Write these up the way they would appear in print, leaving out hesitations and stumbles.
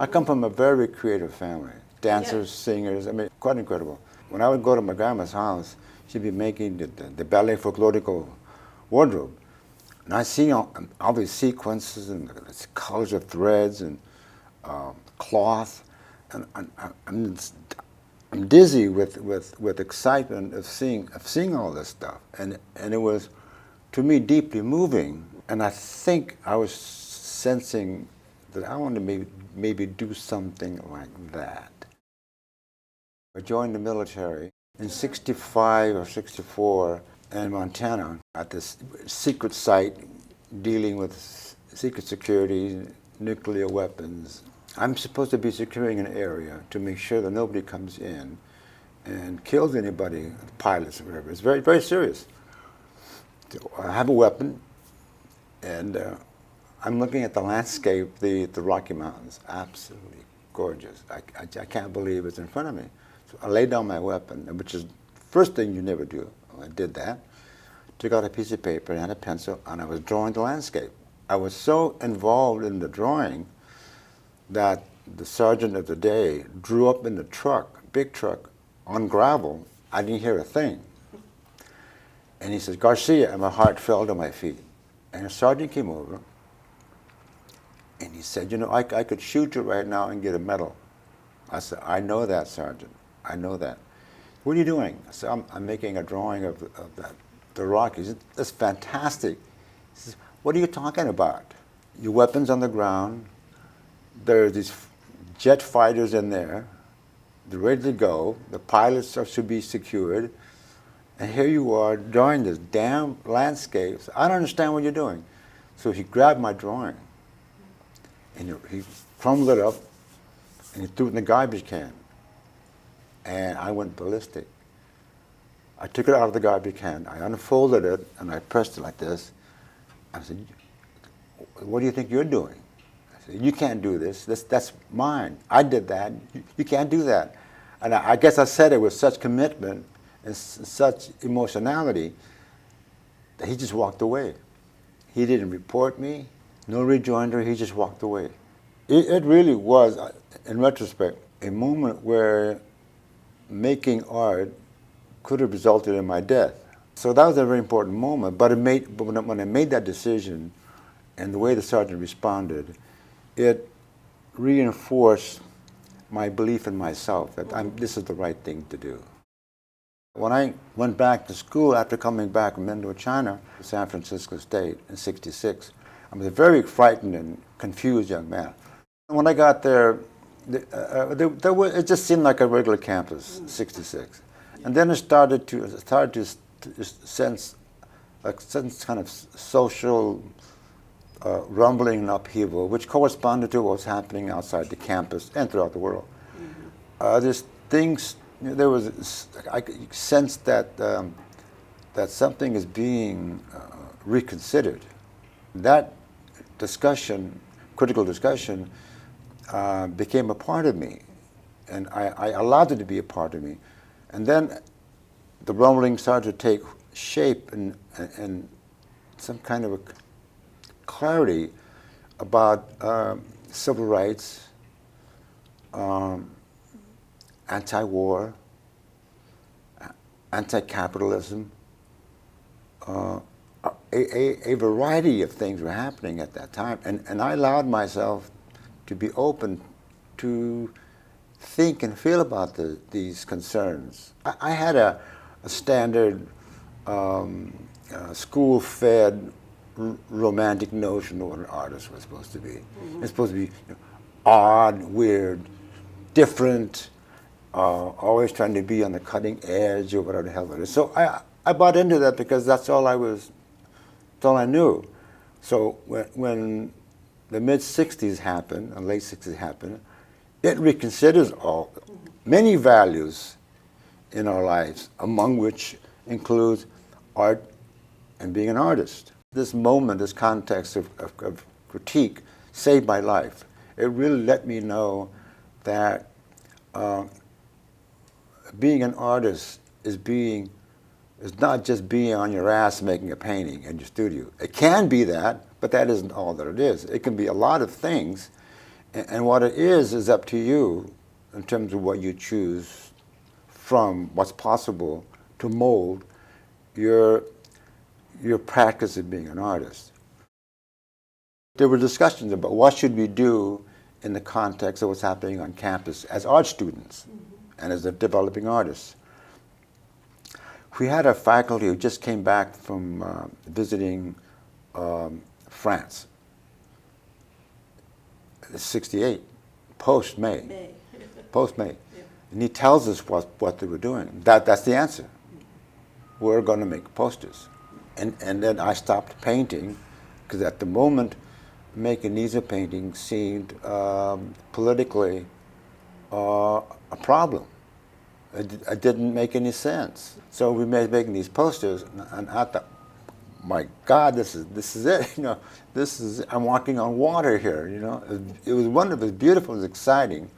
I come from a very creative family. Dancers, singers, I mean, quite incredible. When I would go to my grandma's house, she'd be making the ballet folklorico wardrobe. And I see all these sequences and the colors of threads and cloth, and I'm dizzy with excitement of seeing all this stuff. And it was, to me, deeply moving. And I think I was sensing that I want to maybe do something like that. I joined the military in '65 or '64 in Montana at this secret site dealing with secret security, nuclear weapons. I'm supposed to be securing an area to make sure that nobody comes in and kills anybody, pilots or whatever. It's very, very serious. So I have a weapon, and I'm looking at the landscape, the Rocky Mountains, absolutely gorgeous. I can't believe it's in front of me. So I laid down my weapon, which is the first thing you never do. I did that, took out a piece of paper and a pencil, and I was drawing the landscape. I was so involved in the drawing that the sergeant of the day drew up in the truck, big truck, on gravel. I didn't hear a thing. And he says, "Garcia," and my heart fell to my feet. And the sergeant came over, and he said, "You know, I could shoot you right now and get a medal." I said, "I know that, Sergeant. I know that." "What are you doing?" I said, I'm making a drawing of the Rockies." He said, "That's fantastic." He says, "What are you talking about? Your weapons on the ground, there are these jet fighters in there, they're ready to go, the pilots should be secured, and here you are drawing this damn landscape. I don't understand what you're doing." So he grabbed my drawing, and he crumbled it up, and he threw it in the garbage can. And I went ballistic. I took it out of the garbage can, I unfolded it, and I pressed it like this. I said, "What do you think you're doing?" I said, "You can't do this. That's mine. I did that. You can't do that." And I guess I said it with such commitment and such emotionality that he just walked away. He didn't report me, no rejoinder, he just walked away. It really was, in retrospect, a moment where making art could have resulted in my death. So that was a very important moment, but when I made that decision and the way the sergeant responded, it reinforced my belief in myself that this is the right thing to do. When I went back to school after coming back from Indochina, San Francisco State in '66, I was a very frightened and confused young man. When I got there, it just seemed like a regular campus, '66. And then I started to sense some kind of social rumbling and upheaval, which corresponded to what was happening outside the campus and throughout the world. There's things, I sensed that that something is being reconsidered. That discussion, critical discussion, became a part of me, and I allowed it to be a part of me. And then the rumbling started to take shape and some kind of a clarity about civil rights, anti-war, anti-capitalism. A variety of things were happening at that time, and I allowed myself to be open to think and feel about these concerns. I had a standard school-fed romantic notion of what an artist was supposed to be. It's supposed to be odd, weird, different, always trying to be on the cutting edge or whatever the hell it is. So I bought into that because that's all I knew. So when the mid-'60s happened, and late '60s happened, it reconsiders many values in our lives, among which includes art and being an artist. This moment, this context of critique saved my life. It really let me know that being an artist is not just being on your ass making a painting in your studio. It can be that, but that isn't all that it is. It can be a lot of things, And what it is up to you in terms of what you choose from what's possible to mold your practice of being an artist. There were discussions about what should we do in the context of what's happening on campus as art students and as developing artists. We had a faculty who just came back from visiting France, 68, post-May. Post-May. Yeah. And he tells us what they were doing. That's the answer. We're going to make posters. And then I stopped painting because at the moment making these paintings seemed politically a problem. It didn't make any sense. So we made making these posters, and I thought, my God, this is it. You know, I'm walking on water here. You know, it was wonderful, it was beautiful, it was exciting,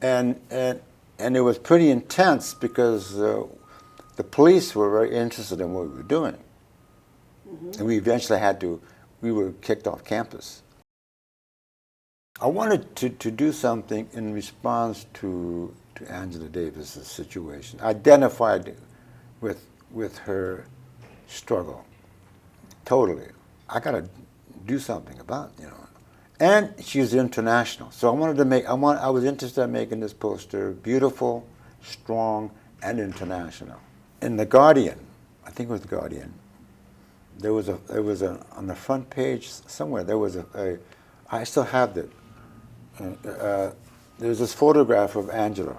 and it was pretty intense because the police were very interested in what we were doing, and we eventually we were kicked off campus. I wanted to do something in response to Angela Davis's situation. I identified with her struggle. Totally. I got to do something about it, you know. And she's international. So I was interested in making this poster beautiful, strong, and international. In The Guardian, I think it was The Guardian, there was on the front page somewhere, I still have it. There's this photograph of Angela.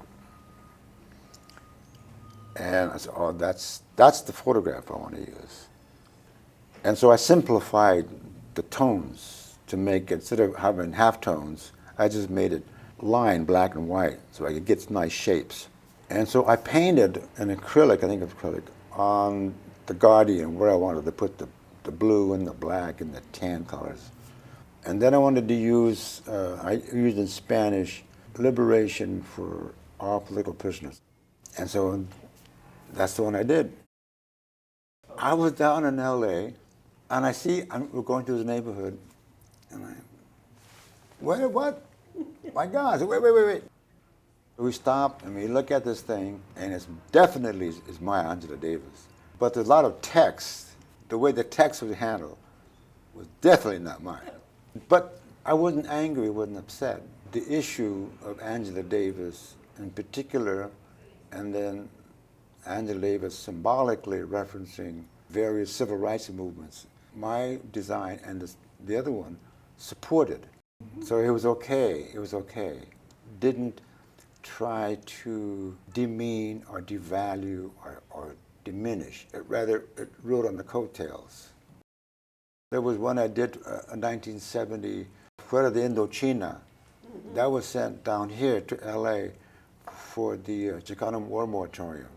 And I said, oh, that's the photograph I want to use. And so I simplified the tones to make it, instead of having halftones, I just made it line black and white so I could get nice shapes. And so I painted an acrylic, I think of acrylic, on The Guardian where I wanted to put the blue and the black and the tan colors. And then I wanted to use, I used in Spanish, liberation for all political prisoners. And so that's the one I did. I was down in LA, and we're going through the neighborhood, and what? My God, wait. We stop and we look at this thing, and it's definitely is Maya Angelou Davis. But there's a lot of text. The way the text was handled was definitely not mine. But I wasn't angry, I wasn't upset. The issue of Angela Davis in particular, and then Angela Davis symbolically referencing various civil rights movements, my design and the other one supported. So it was okay, Didn't try to demean or devalue or diminish. It rode on the coattails. There was one I did in 1970, Fuera de Indochina. That was sent down here to LA for the Chicano War Moratorium.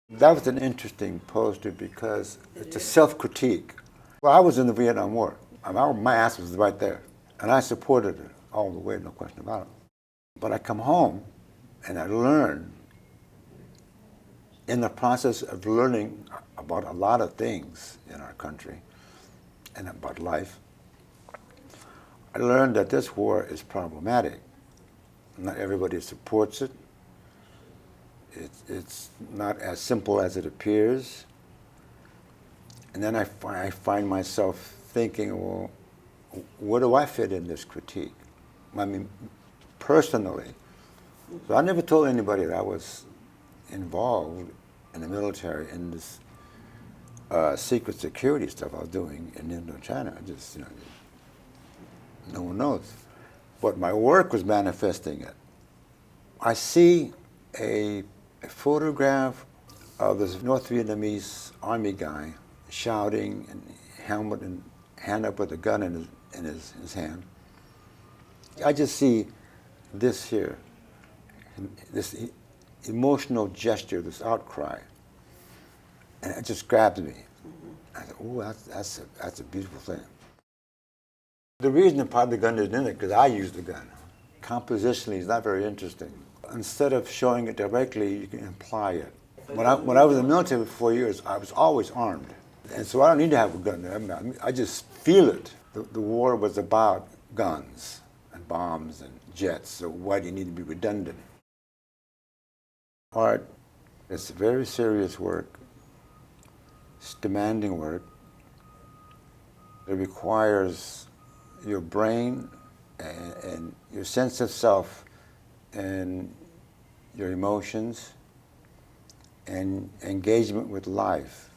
That was an interesting poster because it's a self-critique. Well, I was in the Viet Nam War. My ass was right there. And I supported it all the way, no question about it. But I come home and I learn, in the process of learning about a lot of things in our country and about life, I learned that this war is problematic. Not everybody supports it. It's not as simple as it appears. And then I find myself thinking, well, where do I fit in this critique? I mean, personally. So I never told anybody that I was involved in the military in this secret security stuff I was doing in Indochina. I just, no one knows. But my work was manifesting it. I see a photograph of this North Vietnamese army guy shouting, and helmet and hand up with a gun in his hand. I just see this here, this emotional gesture, this outcry, and it just grabs me. I said, oh, that's a beautiful thing. The reason part of the gun isn't in it because I use the gun. Compositionally, it's not very interesting. Instead of showing it directly, you can imply it. When I was in the military for 4 years, I was always armed. And so I don't need to have a gun there. I just feel it. The war was about guns. and bombs and jets, so why do you need to be redundant? Art is very serious work. It's demanding work. It requires your brain and your sense of self and your emotions and engagement with life.